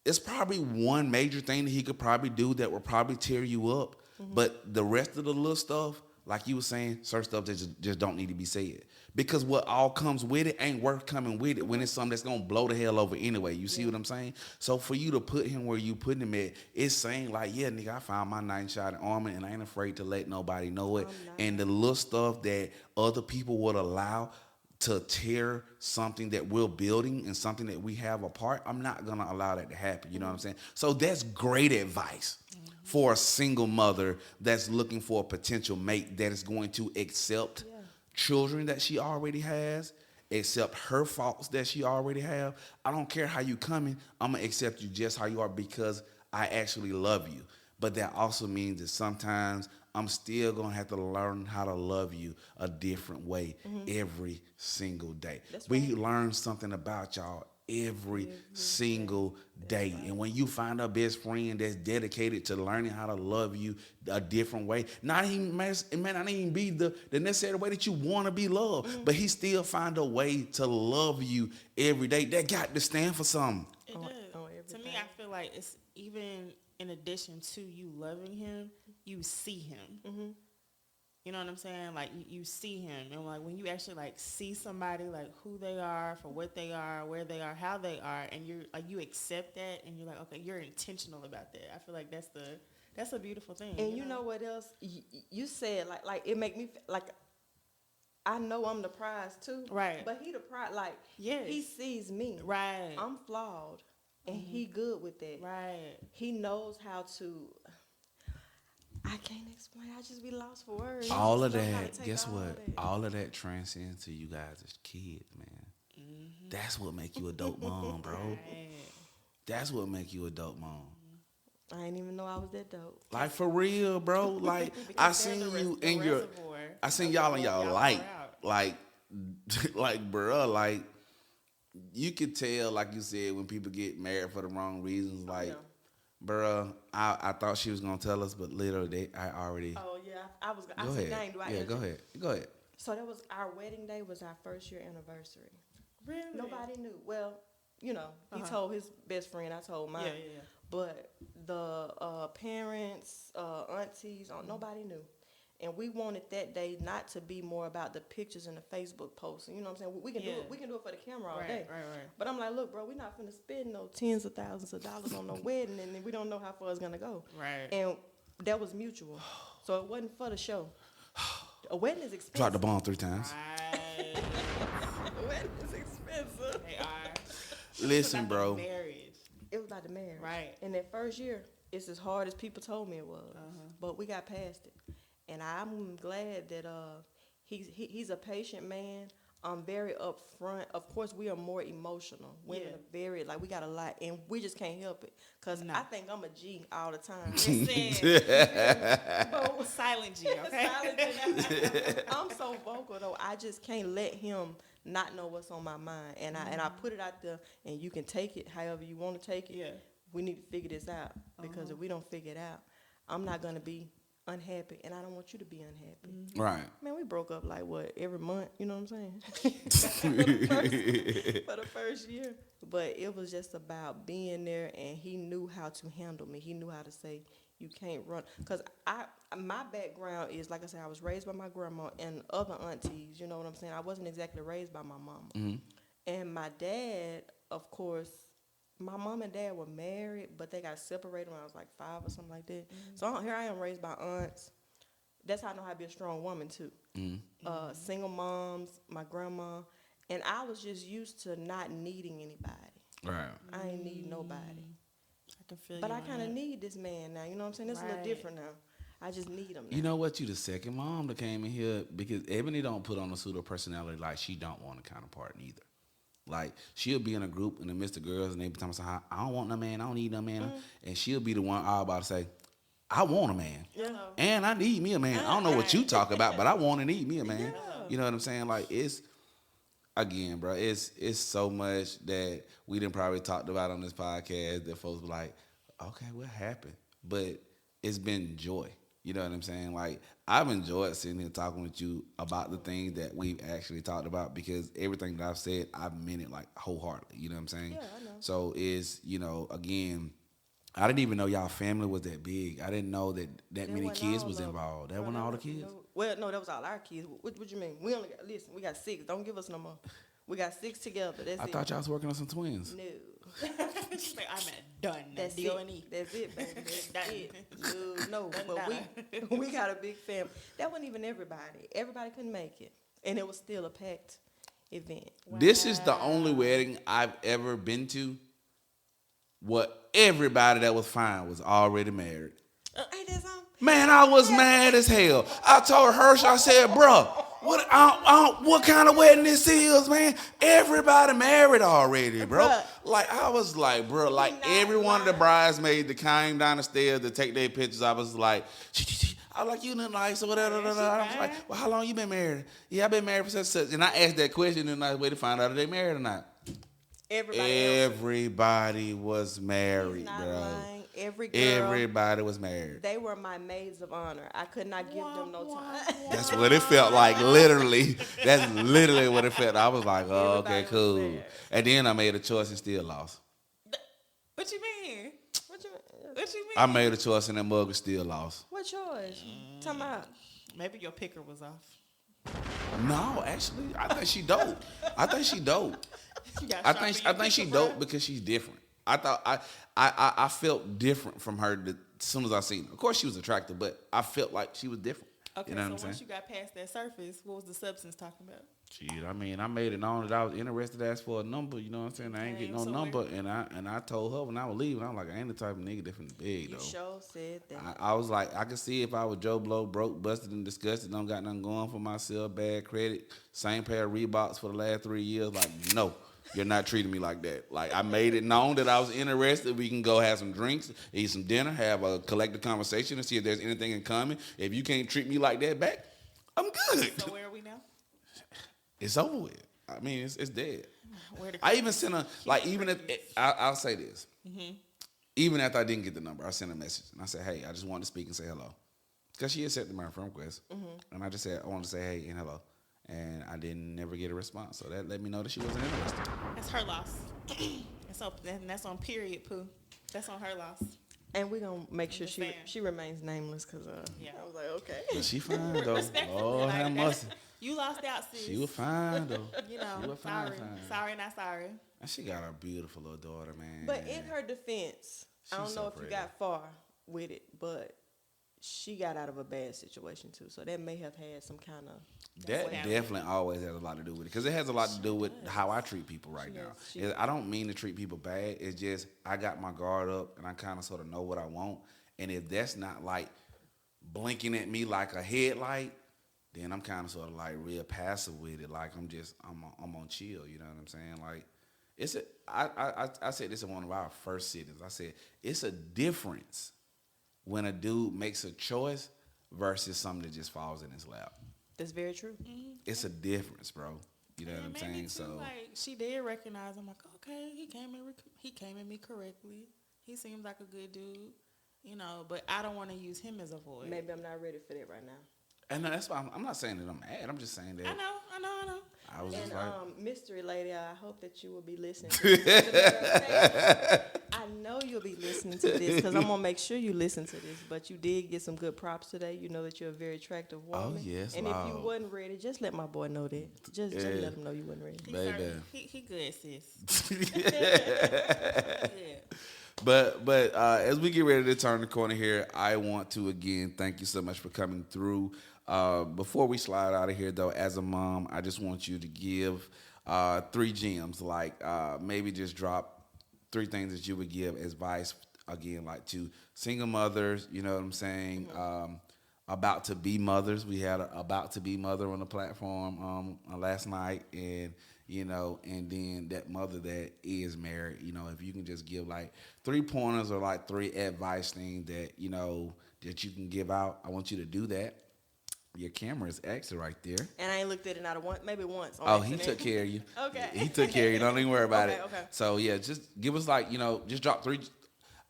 it's probably one major thing that he could probably do that will probably tear you up. Mm-hmm. But the rest of the little stuff, like you were saying, certain stuff that just don't need to be said. Because what all comes with it ain't worth coming with it when it's something that's going to blow the hell over anyway. You see what I'm saying? So for you to put him where you putting him at, it's saying like, yeah, nigga, I found my 9-shot armor and I ain't afraid to let nobody know it. And the little stuff that other people would allow to tear something that we're building and something that we have apart, I'm not going to allow that to happen. You know what I'm saying? So that's great advice for a single mother that's looking for a potential mate that is going to accept children that she already has, accept her faults that she already have. I don't care how you coming, I'm going to accept you just how you are because I actually love you. But that also means that sometimes I'm still going to have to learn how to love you a different way every single day. We learn something about y'all every single day. And when you find a best friend that's dedicated to learning how to love you a different way, not even, it may not even be the necessary way that you want to be loved, but he still find a way to love you every day. That got to stand for something. It does. To me, I feel like it's even in addition to you loving him, you see him. You know what I'm saying? Like you see him, and like when you actually like see somebody like who they are, for what they are, where they are, how they are, and you're like you accept that, and you're like, okay, you're intentional about that. I feel like that's a beautiful thing. And you know what else? You said like it make me like I know I'm the prize too, right? But he the prize, like he sees me, right? I'm flawed, and he good with that, right? He knows how to. I can't explain. I just be lost for words. All of that, guess what? All of that transcends to you guys as kids, man. That's what make you a dope mom, bro. Right. That's what make you a dope mom. I didn't even know I was that dope. Like for real, bro. Like I seen you in your, I seen y'all in y'all light, like, bruh, like you could tell, like you said, when people get married for the wrong reasons, like. Bruh, I thought she was gonna tell us, but literally, I already. Oh yeah, I was. Go ahead. Go ahead. So that was our wedding day. Was our first year anniversary. Really? Nobody knew. Well, you know, he told his best friend. I told mine. Yeah. But the parents, aunties, nobody knew. And we wanted that day not to be more about the pictures and the Facebook posts. You know what I'm saying? We can do it. We can do it for the camera all day. Right. But I'm like, look, bro, we're not finna spend no tens of thousands of dollars on no wedding, and we don't know how far it's gonna go. Right. And that was mutual, so it wasn't for the show. A wedding is expensive. Drop the bomb 3 times. Right. A wedding is expensive. They are. Listen, bro. Marriage. It was about the marriage. Right. And that first year, it's as hard as people told me it was, but we got past it. And I'm glad that he's a patient man. I'm very upfront. Of course, we are more emotional. Women are very, like, we got a lot, and we just can't help it. Because I think I'm a G all the time. Silent G, okay? Silent G. I'm so vocal, though. I just can't let him not know what's on my mind. And I put it out there, and you can take it however you want to take it. Yeah. We need to figure this out. Because if we don't figure it out, I'm not going to be unhappy, and I don't want you to be unhappy. Right. Man, we broke up like what, every month, you know what I'm saying? for the first year. But it was just about being there, and he knew how to handle me. He knew how to say, you can't run. Because my background is, like I said, I was raised by my grandma and other aunties, you know what I'm saying? I wasn't exactly raised by my mama. And my dad, of course, my mom and dad were married, but they got separated when I was like 5 or something like that. So here I am raised by aunts. That's how I know how to be a strong woman, too. Single moms, my grandma. And I was just used to not needing anybody. Right. I ain't need nobody. I can feel But you I on kind of that. need this man now. You know what I'm saying? It's a little Right. different now. I just need him now. You know what? You the second mom that came in here because Ebony don't put on a pseudo personality like she don't want a counterpart neither. Like she'll be in a group in the midst of girls and they be talking about I don't want no man, I don't need no man, and she'll be the one all about to say, I want a man, and I need me a man. I don't know what you talk about, but I want and need me a man. You know what I'm saying? Like it's again, bro. It's so much that we done probably talked about on this podcast that folks were like, okay, what happened? But it's been joy. You know what I'm saying? Like, I've enjoyed sitting here talking with you about the things that we've actually talked about because everything that I've said, I've meant it like wholeheartedly. You know what I'm saying? Yeah, I know. So it's, again, I didn't even know y'all family was that big. I didn't know that many wasn't kids all was of 'em. involved. That Bro, wasn't all the was- kids? no. Well, no, that was all our kids. What you mean? We only got, listen, we got 6. Don't give us no more. We got 6 together. That's I it. thought y'all was working on some twins. No. She's like, I'm at done. That's D-O-N-E. it. That's it, baby. That's Done. it. No, Done, but done. we got a big family. That wasn't even everybody. Everybody couldn't make it, and it was still a packed event. This is the only wedding I've ever been to where everybody that was fine was already married. Ain't that something? Man, I was mad as hell. I told Hirsch, I said, bruh, what kind of wedding this is, man? Everybody married already, bro. Bruh. Like, I was like, bro, like not every one of the lying. bridesmaids that came down the stairs to take their pictures, I was like, I like you look nice or whatever. Yeah, she I was fine. like, well, how long you been married? Yeah, I've been married for such and such. And I asked that question and I way to find out if they married or not. Everybody was married, Not bro. lying. Every girl. Everybody was married. They were my maids of honor. I could not give them no time. That's what it felt like, literally. That's literally what it felt. I was like, oh, okay, Everybody was cool. there. And then I made a choice and still lost. What you mean? What you? What you mean? I made a choice and that mug was still lost. What choice? Talking about? Maybe your picker was off. No, actually, I think she dope. I think she dope. You got I sharpen think your she picker, dope bruh. because she's different. I thought I felt different from her as soon as I seen her. Of course, she was attractive, but I felt like she was different. Okay, You know so what I'm saying? once you got past that surface, what was the substance talking about? Shit, I mean, I made it known that I was interested to ask for a number. You know what I'm saying? I ain't Okay, getting no so number, and I told her when I was leaving, I was like, I ain't the type of nigga that finna beg You though. sure said that. I was like, I could see if I was Joe Blow, broke, busted, and disgusted, don't got nothing going for myself, bad credit, same pair of Reeboks for the last 3 years. Like, no, you're not treating me like that. Like, I made it known that I was interested. We can go have some drinks, eat some dinner, have a collective conversation, and see if there's anything in common. If you can't treat me like that back, I'm good. So where are we now? It's over with. I mean, it's dead. Where the I even sent her, like, even if, I'll say this. Mm-hmm. Even after I didn't get the number, I sent a message. And I said, hey, I just wanted to speak and say hello. Because she accepted my friend request. Mm-hmm. And I just said, I wanted to say hey and hello. And I didn't never get a response. So that let me know that she wasn't interested. That's her loss. That's on period, Pooh. That's on her loss. And we're going to make sure just saying. she remains nameless because Yeah. I was like, okay. But she fine, though. Respectfully, Lord like, have that's- mercy. You lost out, sis. She was fine, though. You know, She was fine, sorry. fine. Sorry, not sorry. And she got a beautiful little daughter, man. But in her defense, I don't She's know so if pretty. you got far with it, but she got out of a bad situation too. So that may have had some kind of. That what happened. definitely always has a lot to do with it because it has a lot to do with how I treat people right She now. does. She I don't mean to treat people bad. It's just I got my guard up and I kind of sort of know what I want. And if that's not like blinking at me like a headlight, then I'm kind of sort of like real passive with it. Like I'm on chill. You know what I'm saying? Like I said this in one of our first sittings. I said it's a difference when a dude makes a choice versus something that just falls in his lap. That's very true. It's a difference, bro. You know Yeah, what I'm maybe saying? too, So like she did recognize. I'm like, okay, he came at me correctly. He seems like a good dude, you know. But I don't want to use him as a voice. Maybe I'm not ready for that right now. and that's why I'm not saying that I'm mad. I'm just saying that I know. I was And just like, mystery lady, I hope that you will be listening to this. I know you'll be listening to this because I'm gonna make sure you listen to this. But you did get some good props today. You know that you're a very attractive woman. Oh, yes, And if Lord. you wasn't ready, just let my boy know that. Just Yeah. let him know you wasn't ready. He Baby. certain- He good, sis. Yeah. But as we get ready to turn the corner here, I want to again thank you so much for coming through. Before we slide out of here, though, as a mom, I just want you to give 3 gems, like maybe just drop 3 things that you would give advice again, like to single mothers. You know what I'm saying? About to be mothers. We had a about to be mother on the platform last night, and and then that mother that is married. If you can just give like 3 pointers or like 3 advice things that that you can give out, I want you to do that. Your camera is actually right there. And I ain't looked at it not maybe once. Oh, he took care of you. Okay. He took care of you. Don't even worry about it. Okay. So yeah, just give us like just drop 3.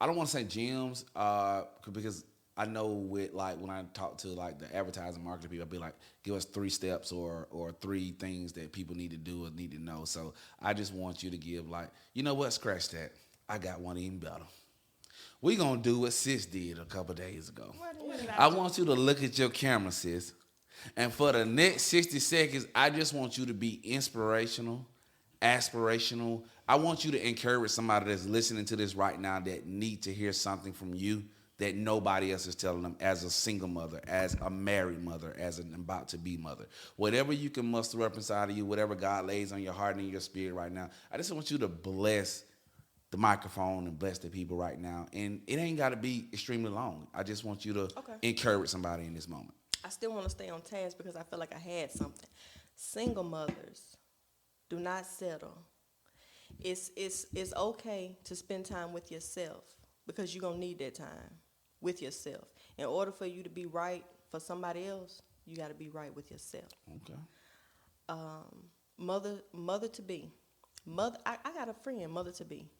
I don't want to say gems, because I know with like when I talk to like the advertising marketing people, I'll be like, give us 3 steps or 3 things that people need to do or need to know. So I just want you to give like, scratch that. I got one even better. We gonna do what sis did a couple days ago. I want you to look at your camera, sis, and for the next 60 seconds, I just want you to be inspirational, aspirational. I want you to encourage somebody that's listening to this right now that need to hear something from you that nobody else is telling them, as a single mother, as a married mother, as an about to be mother. Whatever you can muster up inside of you, whatever God lays on your heart and in your spirit right now, I just want you to bless the microphone and bless the people right now. And it ain't got to be extremely long. I just want you to encourage somebody in this moment. I still want to stay on task because I feel like I had something. Single mothers, do not settle. It's okay to spend time with yourself because you're going to need that time with yourself. In order for you to be right for somebody else, you got to be right with yourself. Okay. Mother to be. I got a friend, mother to be.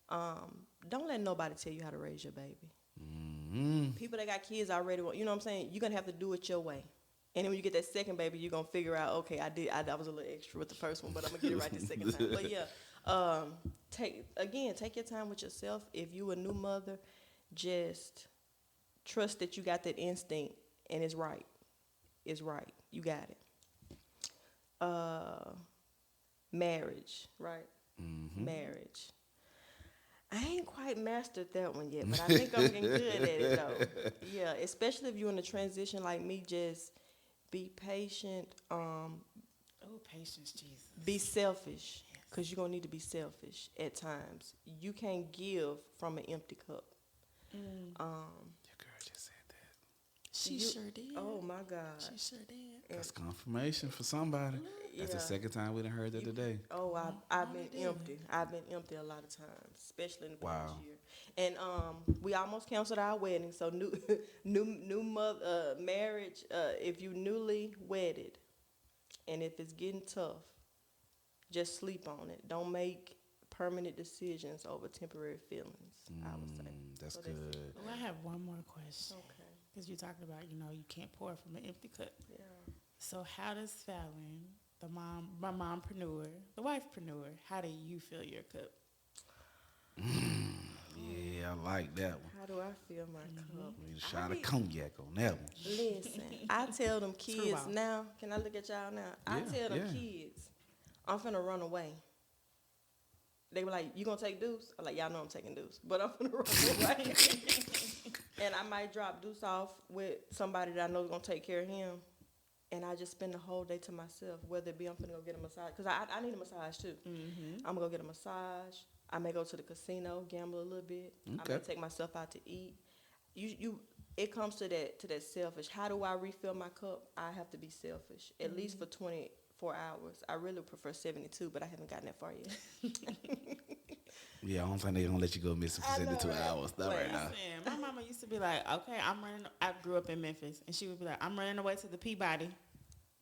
Don't let nobody tell you how to raise your baby. Mm-hmm. People that got kids already, you know what I'm saying? You're going to have to do it your way. And then when you get that second baby, you're going to figure out, okay, I was a little extra with the first one, but I'm going to get it right the second time. But yeah, take your time with yourself. If you a new mother, just trust that you got that instinct and it's right. It's right. You got it. Marriage, right? Mm-hmm. Marriage. I ain't quite mastered that one yet, but I think I'm getting good at it, though. Yeah, especially if you're in a transition like me, just be patient. Patience, Jesus. Be selfish, because you're going to need to be selfish at times. You can't give from an empty cup. Your girl just said that. She sure did. Oh, my God. She sure did. That's confirmation for somebody. That's the second time we done heard that today. Oh, I've been empty. I've been empty a lot of times, especially in the past year. And we almost canceled our wedding. So new mother marriage. If you newly wedded, and if it's getting tough, just sleep on it. Don't make permanent decisions over temporary feelings. I would say That's good. Well, I have one more question. Okay. Because you're talking about, you can't pour from an empty cup. Yeah. So how does Fallon, my mompreneur, the wifepreneur, how do you fill your cup? Yeah, I like that one. How do I feel my cup? Need a shot of cognac on that one. Listen, I tell them kids now. Can I look at y'all now? I tell them kids, I'm finna run away. They were like, "You gonna take Deuce?" I'm like, "Y'all know I'm taking Deuce, but I'm finna run away." And I might drop Deuce off with somebody that I know is gonna take care of him, and I just spend the whole day to myself. Whether it be I'm finna go get a massage, cause I need a massage too. Mm-hmm. I'm gonna go get a massage. I may go to the casino, gamble a little bit. Okay. I may take myself out to eat. It comes to that selfish. How do I refill my cup? I have to be selfish, at least for 24 hours. I really prefer 72, but I haven't gotten that far yet. Yeah, I don't think they're going to let you go missing for 72 hours. Not right now. Listen, my mama used to be like, okay, I grew up in Memphis, and she would be like, I'm running away to the Peabody.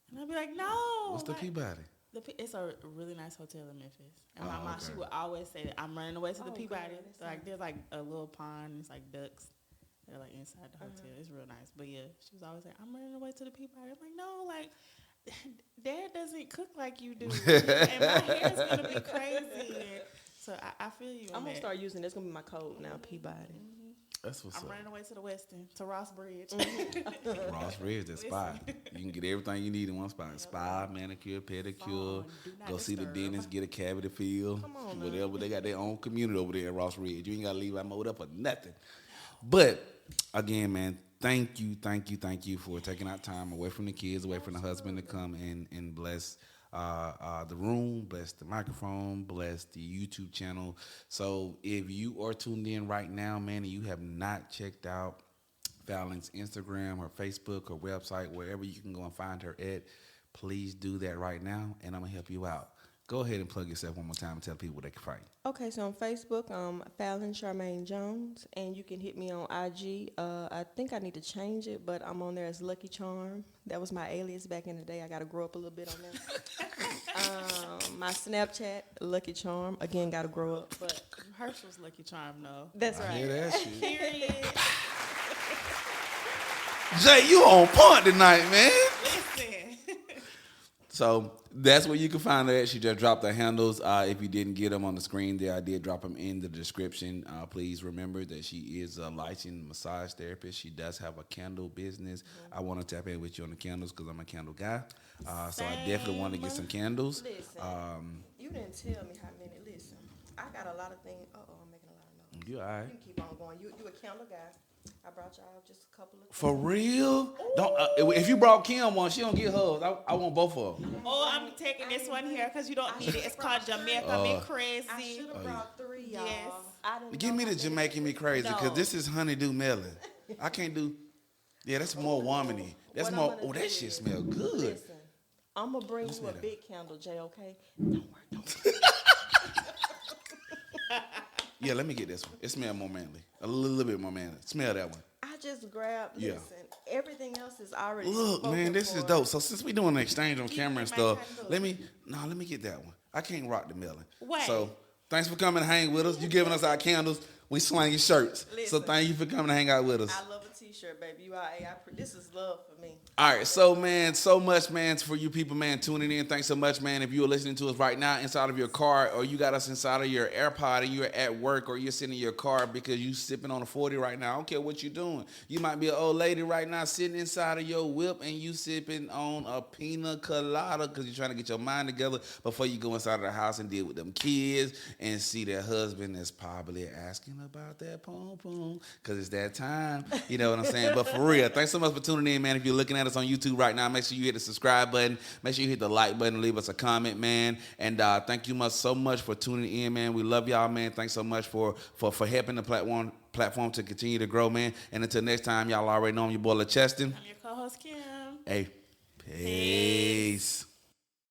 And I'd be like, no. What's the Peabody? It's a really nice hotel in Memphis. And my mom, she would always say that I'm running away to the Peabody. So, like, there's like a little pond, and it's like ducks. They're like inside the hotel. It's real nice. But yeah, she was always like, I'm running away to the Peabody. I'm like, no, like, Dad doesn't cook like you do. And my hair's going to be crazy. So I feel you. I'm going to start using this. It's going to be my code now, Peabody. Mm-hmm. That's what's I'm up. running away to the Westin, to Ross Bridge. Ross Bridge, that spot. You can get everything you need in one spot. Spa, manicure, pedicure. Go see the dentist, get a cavity fill. Come on, whatever. They got their own community over there in Ross Ridge. You ain't got to leave out mode up or nothing. But, again, man, thank you for taking out time away from the kids, away from the husband to come and bless the room, bless the microphone, bless the YouTube channel. So if you are tuned in right now, man, and you have not checked out Falind's Instagram or Facebook or website, wherever you can go and find her at, please do that right now, and I'm going to help you out. Go ahead and plug yourself one more time and tell people they can find you. Okay, so on Facebook, Falind Cho Mean Jones, and you can hit me on IG. I think I need to change it, but I'm on there as Lucky Charm. That was my alias back in the day. I got to grow up a little bit on that. My Snapchat, Lucky Charm. Again, got to grow up, but Herschel's Lucky Charm, though. that's right. I hear that shit. Period. Jay, you on point tonight, man. Listen. So that's where you can find her at. She just dropped her handles. If you didn't get them on the screen there, I did drop them in the description. Please remember that she is a licensed massage therapist. She does have a candle business. I want to tap in with you on the candles because I'm a candle guy. So I definitely want to get some candles. Listen, you didn't tell me how many. Listen, I got a lot of things. I'm making a lot of noise. You all right? You keep on going. You a candle guy. I brought y'all just a couple of. For real? Don't. If you brought Kim one, she don't get hers. I want both of them. Oh, I'm taking this one here because you don't need it. It's called Jamaica Me Crazy. I should have brought 3, y'all. Yes. I didn't Give know me how the many. Jamaican Me Crazy because this is honeydew melon. I can't do. Yeah, that's more womany. That's What more. I'm gonna Oh, do that shit is- smell good. Listen, I'm gonna bring you smell a that. big candle, Jay. Okay? Don't worry. Yeah, let me get this one. It smells more manly. A little bit more manly. Smell that one. I just grabbed. Yeah. Listen, everything else is already. Look, spoken man, this is for. dope. So since we doing an exchange on camera and my stuff, candle. let me get that one. I can't rock the melon. Wait. So thanks for coming to hang with us. You giving us our candles. We slanging shirts. So Listen. thank you for coming to hang out with us. I love a T-shirt, baby. This is love for me. All right, so man, so much, man, for you people, man, tuning in. Thanks so much, man. If you are listening to us right now inside of your car, or you got us inside of your AirPod, and you're at work, or you're sitting in your car because you sipping on a 40 right now. I don't care what you're doing. You might be an old lady right now sitting inside of your whip, and you sipping on a pina colada because you're trying to get your mind together before you go inside of the house and deal with them kids and see their husband is probably asking about that pom-pom because it's that time. You know what I'm saying? But for real, thanks so much for tuning in, man. If you're looking at us on YouTube right now, make sure you hit the subscribe button. Make sure you hit the like button. Leave us a comment, man. And thank you so much for tuning in, man. We love y'all, man. Thanks so much for helping the platform to continue to grow, man. And until next time, y'all already know I'm your boy LaCheston. I'm your co-host, Kim. Hey, peace.